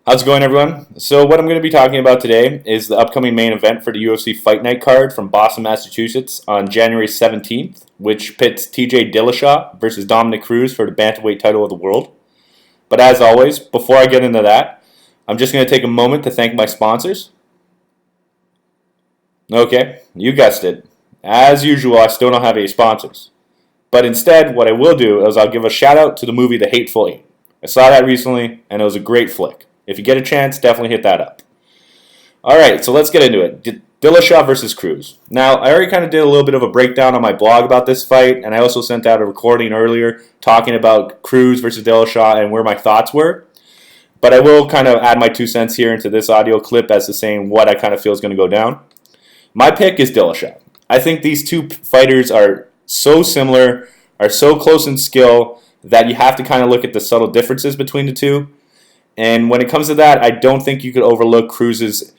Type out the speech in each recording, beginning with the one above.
How's it going, everyone? So what I'm going to be talking about today is the upcoming main event for the UFC Fight Night card from Boston, Massachusetts on January 17th, which pits TJ Dillashaw versus Dominic Cruz for the bantamweight title of the world. But as always, before I get into that, I'm just going to take a moment to thank my sponsors. Okay, you guessed it. As usual, I still don't have any sponsors. But instead, what I will do is I'll give a shout out to the movie The Hateful Eight. I saw that recently, and it was a great flick. If you get a chance, definitely hit that up. Alright, so let's get into it. Dillashaw versus Cruz. Now, I already kind of did a little bit of a breakdown on my blog about this fight, and I also sent out a recording earlier talking about Cruz versus Dillashaw and where my thoughts were. But I will kind of add my 2 cents here into this audio clip as to saying what I kind of feel is going to go down. My pick is Dillashaw. I think these two fighters are so similar, are so close in skill, that you have to kind of look at the subtle differences between the two. And when it comes to that, I don't think you could overlook Cruz's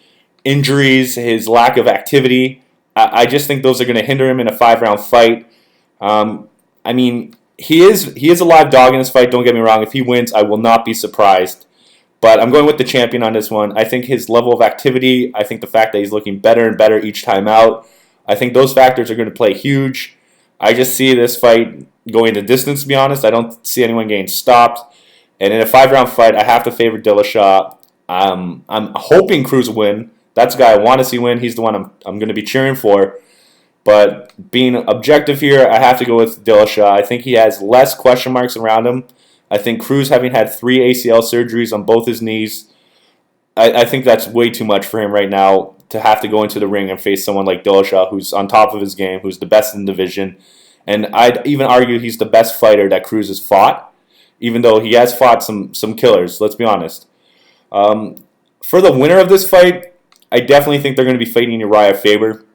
injuries, his lack of activity. I just think those are going to hinder him in a 5-round fight. I mean, he is a live dog in this fight, don't get me wrong. If he wins, I will not be surprised. But I'm going with the champion on this one. I think his level of activity, I think the fact that he's looking better and better each time out, I think those factors are going to play huge. I just see this fight going the distance, to be honest. I don't see anyone getting stopped. And in a 5-round fight, I have to favor Dillashaw. I'm hoping Cruz will win. That's the guy I want to see win. He's the one I'm going to be cheering for. But being objective here, I have to go with Dillashaw. I think he has less question marks around him. I think Cruz, having had 3 ACL surgeries on both his knees, I think that's way too much for him right now to have to go into the ring and face someone like Dillashaw, who's on top of his game, who's the best in the division. And I'd even argue he's the best fighter that Cruz has fought, even though he has fought some killers, let's be honest. For the winner of this fight, I definitely think they're going to be fighting Uriah Faber.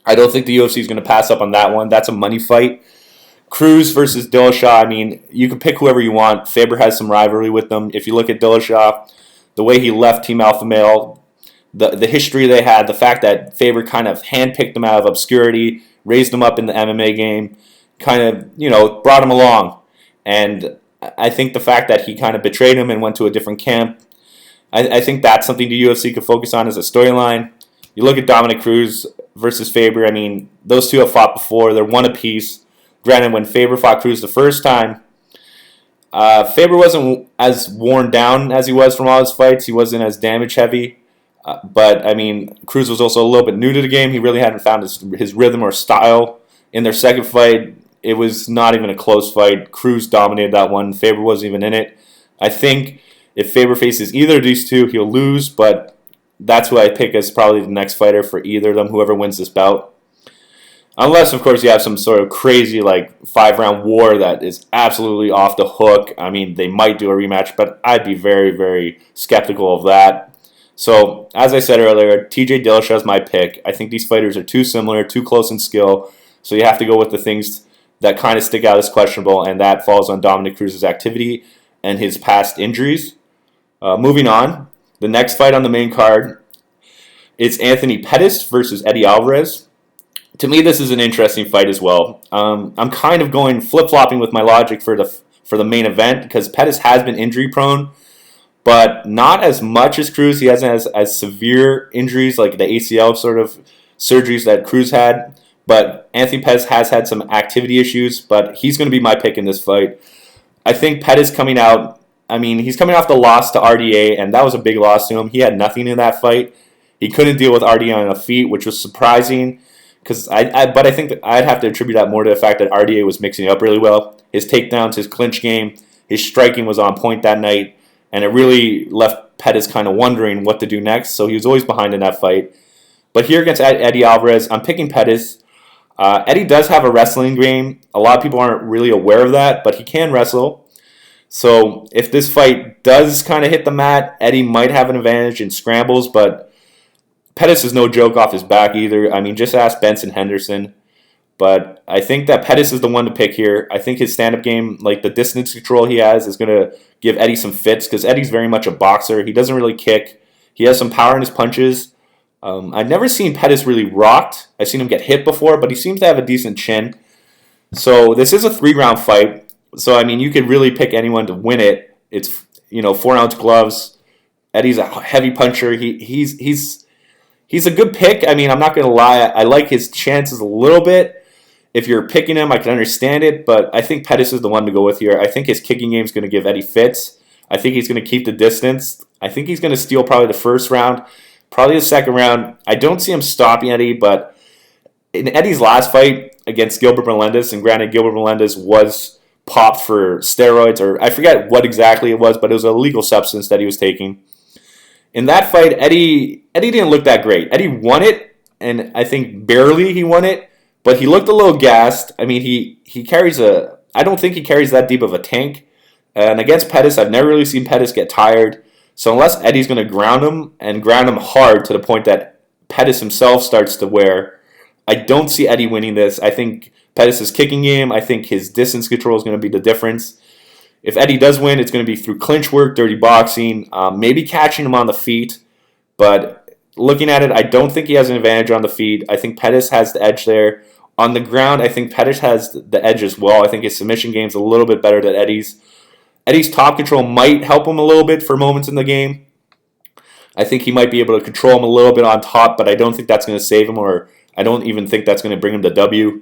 I don't think the UFC is going to pass up on that one. That's a money fight. Cruz versus Dillashaw, I mean, you can pick whoever you want. Faber has some rivalry with them. If you look at Dillashaw, the way he left Team Alpha Male, the history they had, the fact that Faber kind of handpicked him out of obscurity, raised him up in the MMA game, kind of, brought him along. And I think the fact that he kind of betrayed him and went to a different camp, I think that's something the UFC could focus on as a storyline. You look at Dominic Cruz versus Faber, I mean, those two have fought before. They're one apiece. Granted, when Faber fought Cruz the first time, Faber wasn't as worn down as he was from all his fights. He wasn't as damage heavy. But, I mean, Cruz was also a little bit new to the game. He really hadn't found his rhythm or style. In their second fight, it was not even a close fight. Cruz dominated that one. Faber wasn't even in it. I think if Faber faces either of these two, he'll lose, but that's who I pick as probably the next fighter for either of them, whoever wins this bout. Unless, of course, you have some sort of crazy 5-round war that is absolutely off the hook. I mean, they might do a rematch, but I'd be very, very skeptical of that. So, as I said earlier, TJ Dillashaw is my pick. I think these fighters are too similar, too close in skill, so you have to go with the things that kind of stick out as questionable, and that falls on Dominic Cruz's activity and his past injuries. Moving on, the next fight on the main card, it's Anthony Pettis versus Eddie Alvarez. To me, this is an interesting fight as well. I'm kind of going flip-flopping with my logic for the main event because Pettis has been injury-prone, but not as much as Cruz. He hasn't as severe injuries like the ACL sort of surgeries that Cruz had. But Anthony Pettis has had some activity issues, but he's going to be my pick in this fight. I think Pettis coming out, I mean, he's coming off the loss to RDA, and that was a big loss to him. He had nothing in that fight. He couldn't deal with RDA on a feet, which was surprising. But I think that I'd have to attribute that more to the fact that RDA was mixing it up really well. His takedowns, his clinch game, his striking was on point that night, and it really left Pettis kind of wondering what to do next, so he was always behind in that fight. But here against Eddie Alvarez, I'm picking Pettis. Eddie does have a wrestling game. A lot of people aren't really aware of that, but he can wrestle. So if this fight does kind of hit the mat, Eddie might have an advantage in scrambles, but Pettis is no joke off his back either. I mean, just ask Benson Henderson. But I think that Pettis is the one to pick here. I think his stand-up game, the distance control he has, is going to give Eddie some fits because Eddie's very much a boxer. He doesn't really kick. He has some power in his punches. I've never seen Pettis really rocked. I've seen him get hit before, but he seems to have a decent chin. So this is a 3-round fight. So, I mean, you could really pick anyone to win it. It's, 4-ounce gloves. Eddie's a heavy puncher. He's a good pick. I mean, I'm not going to lie. I like his chances a little bit. If you're picking him, I can understand it, but I think Pettis is the one to go with here. I think his kicking game is going to give Eddie fits. I think he's going to keep the distance. I think he's going to steal probably the first round, probably the second round. I don't see him stopping Eddie, but in Eddie's last fight against Gilbert Melendez, and granted, Gilbert Melendez was popped for steroids, or I forget what exactly it was, but it was a illegal substance that he was taking. In that fight, Eddie didn't look that great. Eddie won it, and I think barely he won it, but he looked a little gassed. I mean, he carries I don't think he carries that deep of a tank. And against Pettis, I've never really seen Pettis get tired. So unless Eddie's going to ground him and ground him hard to the point that Pettis himself starts to wear, I don't see Eddie winning this. I think Pettis' kicking game, I think his distance control is going to be the difference. If Eddie does win, it's going to be through clinch work, dirty boxing, maybe catching him on the feet. But looking at it, I don't think he has an advantage on the feet. I think Pettis has the edge there. On the ground, I think Pettis has the edge as well. I think his submission game is a little bit better than Eddie's. Eddie's top control might help him a little bit for moments in the game. I think he might be able to control him a little bit on top, but I don't think that's going to save him, or I don't even think that's going to bring him to W.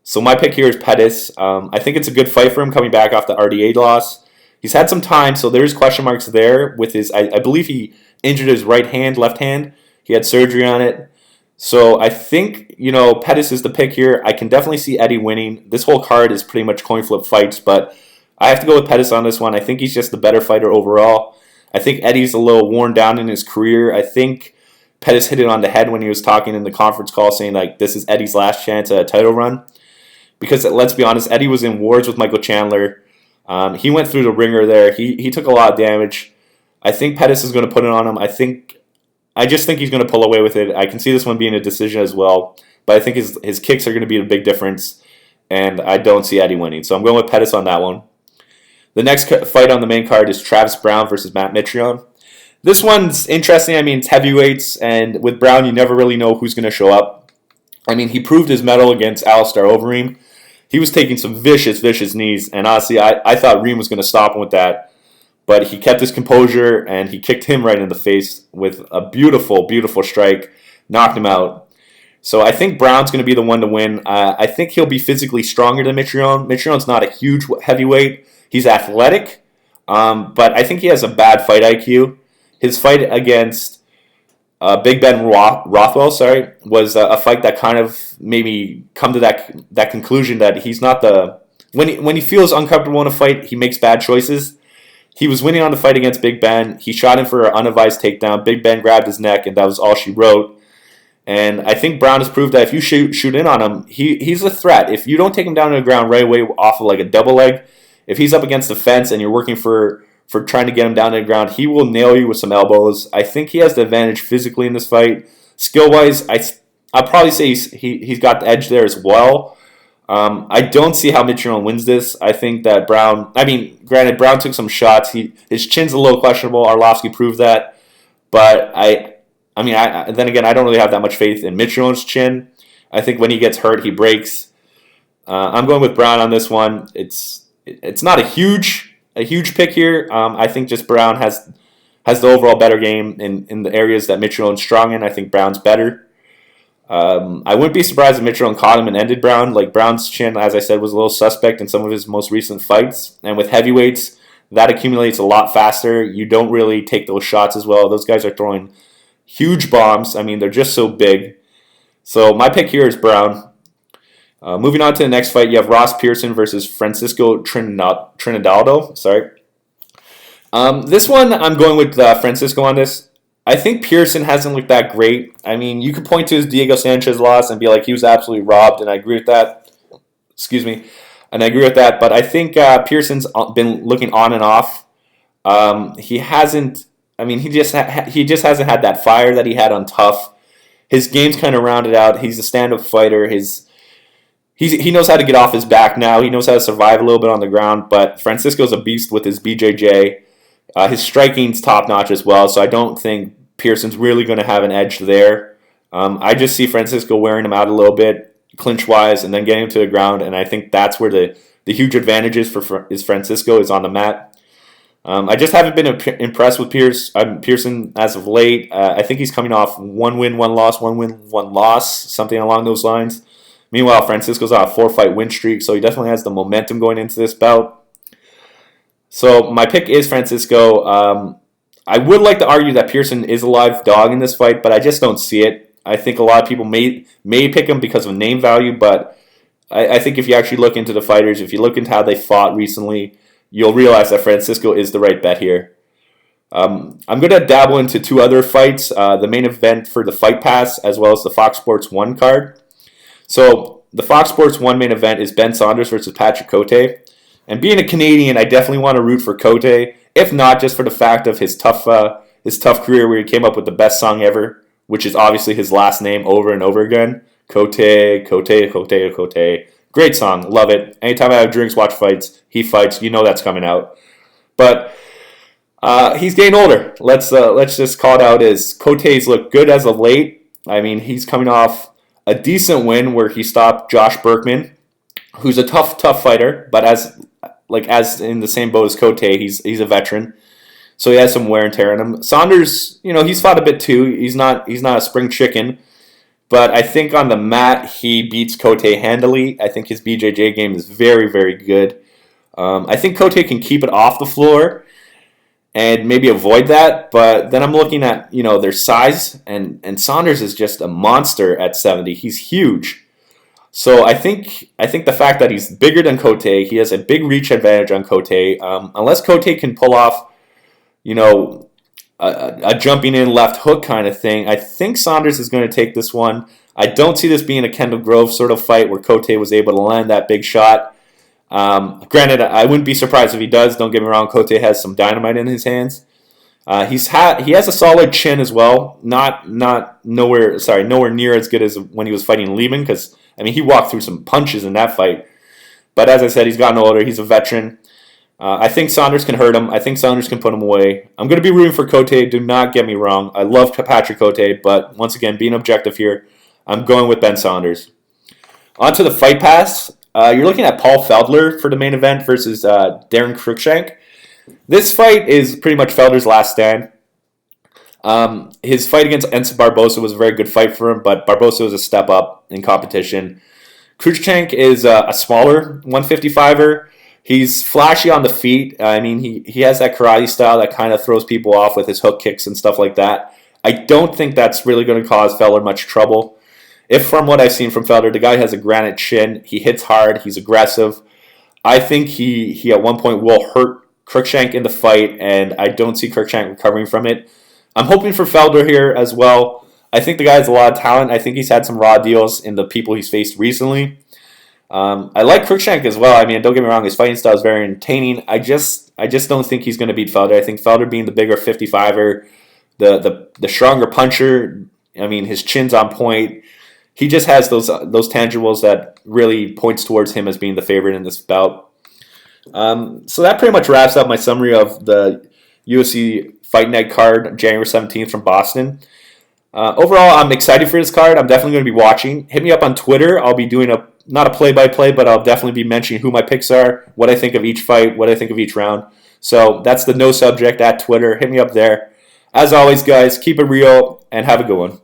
So my pick here is Pettis. I think it's a good fight for him coming back off the RDA loss. He's had some time, so there's question marks there with his. I believe he injured his left hand. He had surgery on it. So I think, Pettis is the pick here. I can definitely see Eddie winning. This whole card is pretty much coin flip fights, but I have to go with Pettis on this one. I think he's just the better fighter overall. I think Eddie's a little worn down in his career. I think Pettis hit it on the head when he was talking in the conference call saying, this is Eddie's last chance at a title run. Because, let's be honest, Eddie was in wars with Michael Chandler. He went through the ringer there. He took a lot of damage. I think Pettis is going to put it on him. I just think he's going to pull away with it. I can see this one being a decision as well. But I think his kicks are going to be a big difference. And I don't see Eddie winning. So I'm going with Pettis on that one. The next fight on the main card is Travis Brown versus Matt Mitrione. This one's interesting. I mean, it's heavyweights. And with Brown, you never really know who's going to show up. I mean, he proved his mettle against Alistair Overeem. He was taking some vicious knees. And honestly, I thought Reem was going to stop him with that. But he kept his composure, and he kicked him right in the face with a beautiful strike, knocked him out. So I think Brown's going to be the one to win. I think he'll be physically stronger than Mitrione. Mitrione's not a huge heavyweight. He's athletic, but I think he has a bad fight IQ. His fight against Big Ben Rothwell, was a fight that kind of made me come to that conclusion that he's not the... When he feels uncomfortable in a fight, he makes bad choices. He was winning on the fight against Big Ben. He shot him for an unadvised takedown. Big Ben grabbed his neck, and that was all she wrote. And I think Brown has proved that if you shoot in on him, he's a threat. If you don't take him down to the ground right away off of like a double leg, if he's up against the fence and you're working for trying to get him down to the ground, he will nail you with some elbows. I think he has the advantage physically in this fight. Skill-wise, I'll probably say he's got the edge there as well. I don't see how Mitrione wins this. I think that granted, Brown took some shots. His chin's a little questionable. Arlovsky proved that. But then again, I don't really have that much faith in Mitrione's chin. I think when he gets hurt, he breaks. I'm going with Brown on this one. It's not a huge pick here. I think just Brown has the overall better game in the areas that Mitrione's strong in. I think Brown's better. I wouldn't be surprised if Mitrione caught him and ended Brown. Like, Brown's chin, as I said, was a little suspect in some of his most recent fights. And with heavyweights, that accumulates a lot faster. You don't really take those shots as well. Those guys are throwing huge bombs. I mean, they're just so big. So my pick here is Brown. Moving on to the next fight, you have Ross Pearson versus Francisco Trinidado. This one, I'm going with Francisco on this. I think Pearson hasn't looked that great. I mean, you could point to his Diego Sanchez loss and be like, he was absolutely robbed, and I agree with that. But I think Pearson's been looking on and off. He hasn't. I mean, he just hasn't had that fire that he had on Tough. His game's kind of rounded out. He's a stand-up fighter. He knows how to get off his back now. He knows how to survive a little bit on the ground. But Francisco's a beast with his BJJ. His striking's top-notch as well, so I don't think Pearson's really going to have an edge there. I just see Francisco wearing him out a little bit, clinch-wise, and then getting him to the ground, and I think that's where the huge advantage is for Francisco is on the mat. I just haven't been impressed with Pearson as of late. I think he's coming off 1 win, 1 loss, 1 win, 1 loss, something along those lines. Meanwhile, Francisco's on a 4-fight win streak, so he definitely has the momentum going into this bout. So my pick is Francisco. I would like to argue that Pearson is a live dog in this fight, but I just don't see it. I think a lot of people may pick him because of name value, but I think if you actually look into the fighters, if you look into how they fought recently, you'll realize that Francisco is the right bet here. I'm going to dabble into 2 other fights, the main event for the Fight Pass, as well as the Fox Sports 1 card. So the Fox Sports 1 main event is Ben Saunders versus Patrick Cote. And being a Canadian, I definitely want to root for Cote, if not just for the fact of his tough career where he came up with the best song ever, which is obviously his last name over and over again. Cote, Cote, Cote, Cote. Great song, love it. Anytime I have drinks, watch fights, he fights, you know that's coming out. But he's getting older. Let's just call it out as Cote's look good as of late. I mean, he's coming off a decent win where he stopped Josh Berkman, who's a tough fighter, but as in the same boat as Cote, he's a veteran, so he has some wear and tear in him. Saunders, he's fought a bit too. He's not a spring chicken, but I think on the mat he beats Cote handily. I think his BJJ game is very, very good. I think Cote can keep it off the floor and maybe avoid that, but then I'm looking at their size, and Saunders is just a monster at 70. He's huge. So I think the fact that he's bigger than Cote, he has a big reach advantage on Cote. Unless Cote can pull off, a jumping in left hook kind of thing, I think Saunders is going to take this one. I don't see this being a Kendall Grove sort of fight where Cote was able to land that big shot. Granted, I wouldn't be surprised if he does. Don't get me wrong, Cote has some dynamite in his hands. He has a solid chin as well. Nowhere near as good as when he was fighting Lehman, because he walked through some punches in that fight. But as I said, he's gotten older. He's a veteran. I think Saunders can hurt him. I think Saunders can put him away. I'm going to be rooting for Cote. Do not get me wrong. I love Patrick Cote, but once again, being objective here, I'm going with Ben Saunders. On to the Fight Pass. You're looking at Paul Felder for the main event versus Darren Cruikshank. This fight is pretty much Felder's last stand. His fight against Enzo Barbosa was a very good fight for him, but Barbosa was a step up in competition. Cruikshank is a smaller 155er. He's flashy on the feet. He has that karate style that kind of throws people off with his hook kicks and stuff like that. I don't think that's really going to cause Felder much trouble. If from what I've seen from Felder, the guy has a granite chin. He hits hard. He's aggressive. I think he at one point will hurt Cruikshank in the fight, and I don't see Cruikshank recovering from it. I'm hoping for Felder here as well. I think the guy has a lot of talent. I think he's had some raw deals in the people he's faced recently. I like Cruikshank as well. Don't get me wrong, his fighting style is very entertaining. I just don't think he's going to beat Felder. I think Felder, being the bigger 55er, the stronger puncher, his chin's on point. He just has those tangibles that really points towards him as being the favorite in this bout. So that pretty much wraps up my summary of the UFC Fight Night card, January 17th from Boston. Overall, I'm excited for this card. I'm definitely going to be watching. Hit me up on Twitter. I'll be doing not a play-by-play, but I'll definitely be mentioning who my picks are, what I think of each fight, what I think of each round. So that's the no subject at Twitter. Hit me up there. As always, guys, keep it real and have a good one.